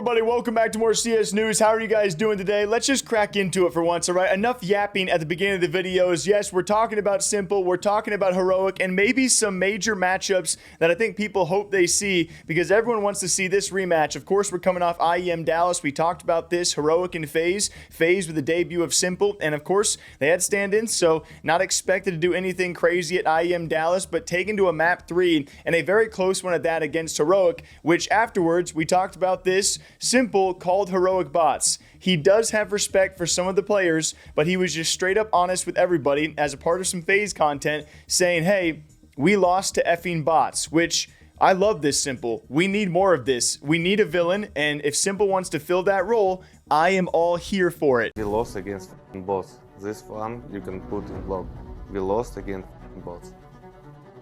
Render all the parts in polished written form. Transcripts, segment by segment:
everybody? Welcome back to more CS News. How are you guys doing today? Let's just crack into it for once, all right? Enough yapping at the beginning of the videos. Yes, we're talking about S1mple, we're talking about Heroic, and maybe some major matchups that I think people hope they see because everyone wants to see this rematch. Of course, we're coming off IEM Dallas. We talked about this, Heroic and FaZe. FaZe with the debut of S1mple, and of course, they had stand-ins, so not expected to do anything crazy at IEM Dallas, but taken to a map 3 and a very close one at that against Heroic, which afterwards, we talked about this, S1mple called Heroic bots. He does have respect for some of the players, but he was just straight up honest with everybody as a part of some FaZe content saying, hey, we lost to effing bots, which I love this S1mple. We need more of this. We need a villain, and if S1mple wants to fill that role, I am all here for it. We lost against bots. This one you can put in blog. We lost against bots.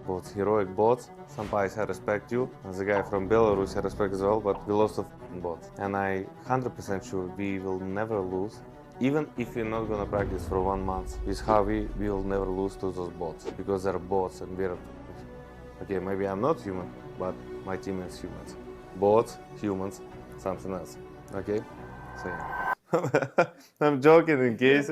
Bots, heroic bots. Some guys I respect you. The guy from Belarus I respect as well, but we lost to bots. And I 100% sure we will never lose. Even if we're not gonna practice for 1 month with Javi, we will never lose to those bots because they're bots and we're okay. Maybe I'm not human, but my team is humans. Bots, humans, something else. Okay, so yeah. I'm joking in case.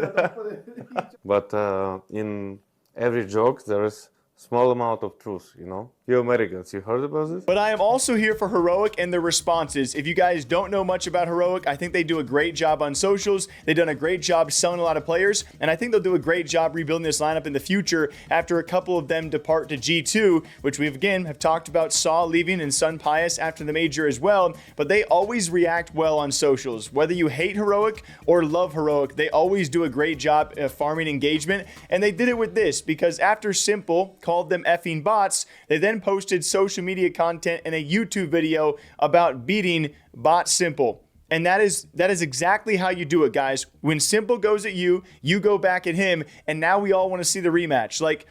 But in every joke there is small amount of truth, you know? You Americans, you heard about this? But I am also here for Heroic and their responses. If you guys don't know much about Heroic, I think they do a great job on socials. They've done a great job selling a lot of players, and I think they'll do a great job rebuilding this lineup in the future after a couple of them depart to G2, which we again have talked about Saw leaving and S1mple after the major as well, but they always react well on socials. Whether you hate Heroic or love Heroic, they always do a great job of farming engagement, and they did it with this because after S1mple called them effing bots, they then posted social media content and a YouTube video about beating bot S1mple. And that is exactly how you do it, guys. When S1mple goes at you, you go back at him, and now we all want to see the rematch. Like,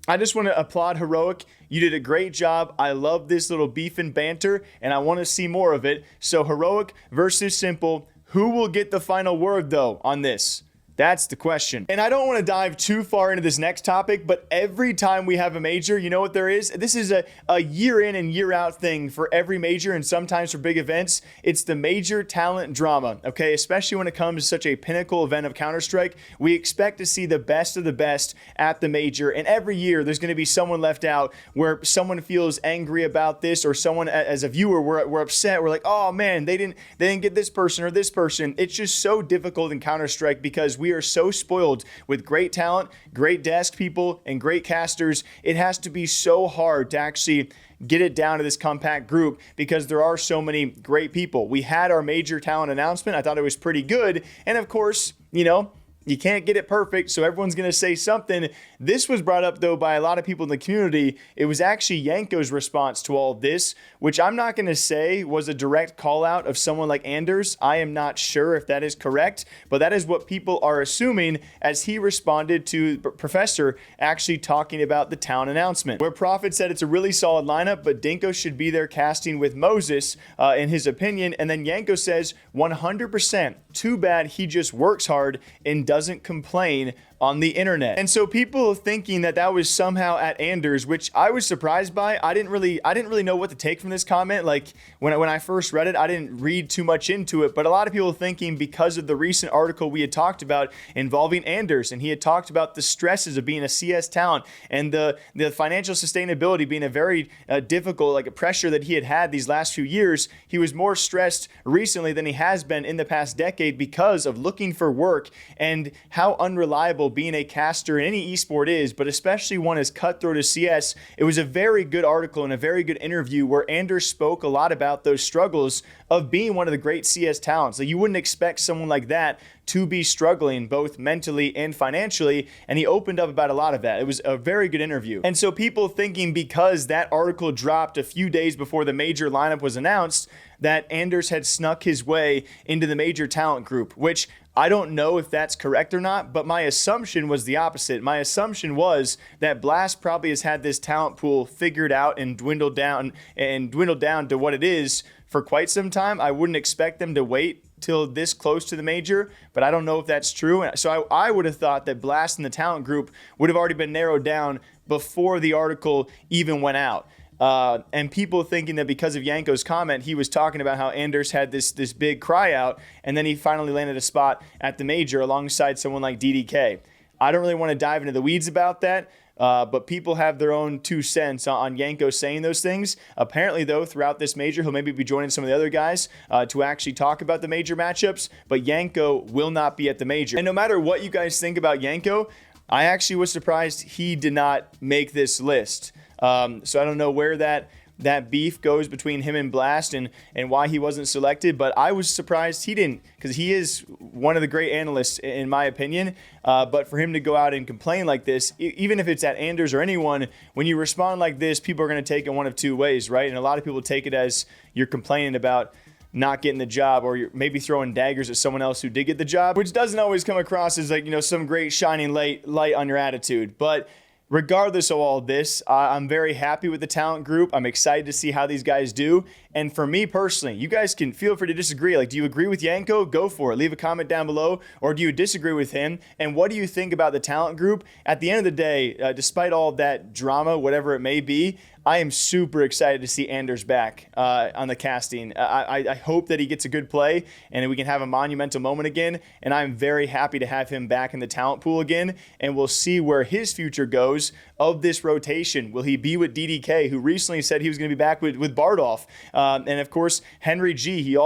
I just want to applaud Heroic. You did a great job. I love this little beef and banter, and I want to see more of it. So Heroic versus S1mple. Who will get the final word, though, on this? That's the question. And I don't want to dive too far into this next topic, but every time we have a major, you know what there is? This is a year in and year out thing for every major and sometimes for big events. It's the major talent drama, okay? Especially when it comes to such a pinnacle event of Counter-Strike. We expect to see the best of the best at the major. And every year there's going to be someone left out where someone feels angry about this, or someone as a viewer, we're upset. We're like, oh man, they didn't get this person or this person. It's just so difficult in Counter-Strike because we are so spoiled with great talent, great desk people, and great casters. It has to be so hard to actually get it down to this compact group because there are so many great people. We had our major talent announcement. I thought it was pretty good. And of course, you know, you can't get it perfect, so everyone's going to say something. This was brought up, though, by a lot of people in the community. It was actually Yanko's response to all of this, which I'm not going to say was a direct call out of someone like Anders. I am not sure if that is correct, but that is what people are assuming as he responded to Professor actually talking about the town announcement, where Prophet said it's a really solid lineup, but Dinko should be there casting with Moses, in his opinion. And then Yanko says, 100%, too bad he just works hard and doesn't complain on the internet. And so people thinking that that was somehow at Anders, which I was surprised by. I didn't really know what to take from this comment. Like when I first read it, I didn't read too much into it, but a lot of people thinking because of the recent article we had talked about involving Anders, and he had talked about the stresses of being a CS talent and the financial sustainability being a very difficult, like a pressure that he had these last few years. He was more stressed recently than he has been in the past decade because of looking for work and how unreliable being a caster in any esport is, but especially one as cutthroat as CS. It was a very good article and a very good interview where Anders spoke a lot about those struggles of being one of the great CS talents. Like, you wouldn't expect someone like that to be struggling both mentally and financially, and he opened up about a lot of that. It was a very good interview. And so people thinking because that article dropped a few days before the major lineup was announced that Anders had snuck his way into the major talent group, which I don't know if that's correct or not, but my assumption was the opposite. My assumption was that Blast probably has had this talent pool figured out and dwindled down to what it is for quite some time. I wouldn't expect them to wait till this close to the major, but I don't know if that's true. So I would have thought that Blast and the talent group would have already been narrowed down before the article even went out. and people thinking that because of Yanko's comment, he was talking about how Anders had this big cry out, and then he finally landed a spot at the major alongside someone like DDK. I don't really want to dive into the weeds about that, but people have their own 2 cents on Yanko saying those things. Apparently, though, throughout this major, he'll maybe be joining some of the other guys to actually talk about the major matchups, but Yanko will not be at the major. And no matter what you guys think about Yanko, I actually was surprised he did not make this list. So I don't know where that beef goes between him and Blast and why he wasn't selected, but I was surprised he didn't, because he is one of the great analysts in my opinion. But for him to go out and complain like this, even if it's at Anders or anyone, when you respond like this, people are going to take it one of 2 ways, right? And a lot of people take it as you're complaining about not getting the job, or you're maybe throwing daggers at someone else who did get the job, which doesn't always come across as like, some great shining light on your attitude. But regardless of all this, I'm very happy with the talent group. I'm excited to see how these guys do. And for me personally, you guys can feel free to disagree. Like, do you agree with Yanko? Go for it. Leave a comment down below. Or do you disagree with him? And what do you think about the talent group? At the end of the day, despite all of that drama, whatever it may be, I am super excited to see Anders back on the casting. I hope that he gets a good play and we can have a monumental moment again. And I'm very happy to have him back in the talent pool again. And we'll see where his future goes of this rotation. Will he be with DDK, who recently said he was going to be back with Bardolph? And of course, Henry G.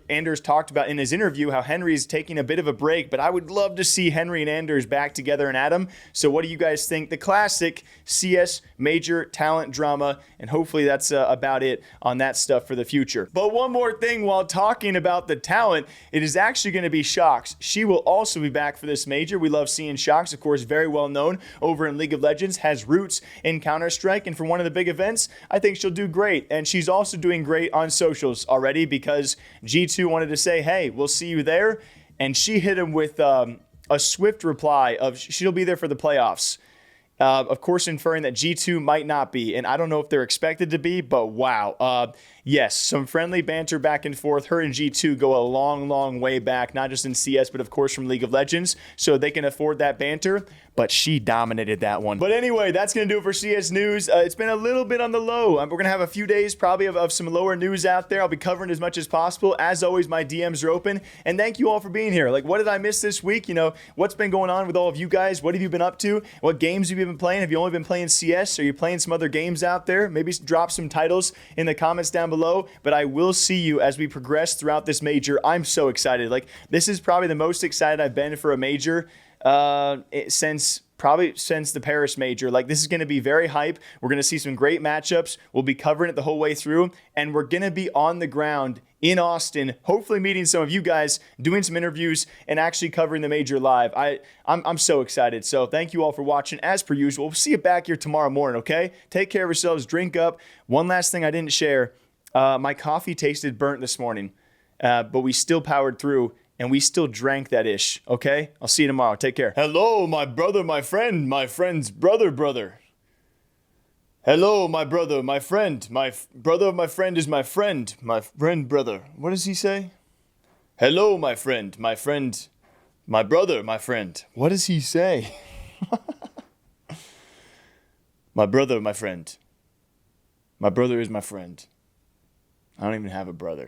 Anders talked about in his interview how Henry's taking a bit of a break, but I would love to see Henry and Anders back together in Adam. So what do you guys think? The classic CS major talent drama, and hopefully that's about it on that stuff for the future. But one more thing while talking about the talent, it is actually going to be Sjokz. She will also be back for this major. We love seeing Sjokz, of course, very well known over in League of Legends, has roots in Counter-Strike, and for one of the big events, I think she'll do great. And she's also doing great on socials already because G2 wanted to say, hey, we'll see you there. And she hit him with a swift reply of she'll be there for the playoffs. Of course, inferring that G2 might not be, and I don't know if they're expected to be, but wow. Yes, some friendly banter back and forth. Her and G2 go a long, long way back, not just in CS, but of course from League of Legends, so they can afford that banter, but she dominated that one. But anyway, that's going to do it for CS News. It's been a little bit on the low. We're going to have a few days probably of some lower news out there. I'll be covering as much as possible. As always, my DMs are open, and thank you all for being here. Like, what did I miss this week? What's been going on with all of you guys? What have you been up to? What games have you been playing? Have you only been playing CS? Are you playing some other games out there? Maybe drop some titles in the comments down below, but I will see you as we progress throughout this major. I'm so excited. Like, this is probably the most excited I've been for a major since the Paris major. Like, this is going to be very hype. We're going to see some great matchups. We'll be covering it the whole way through, and we're going to be on the ground in Austin, hopefully meeting some of you guys, doing some interviews, and actually covering the major live. I'm so excited. So thank you all for watching. As per usual, we'll see you back here tomorrow morning, okay? Take care of yourselves. Drink up. One last thing I didn't share. My coffee tasted burnt this morning, but we still powered through, and we still drank that ish, okay? I'll see you tomorrow. Take care. Hello, my brother, my friend, my friend's brother. Hello, my brother, my friend. Brother of my friend is my friend brother. What does he say? Hello, my friend, my brother, my friend. What does he say? My brother, my friend. My brother is my friend. I don't even have a brother.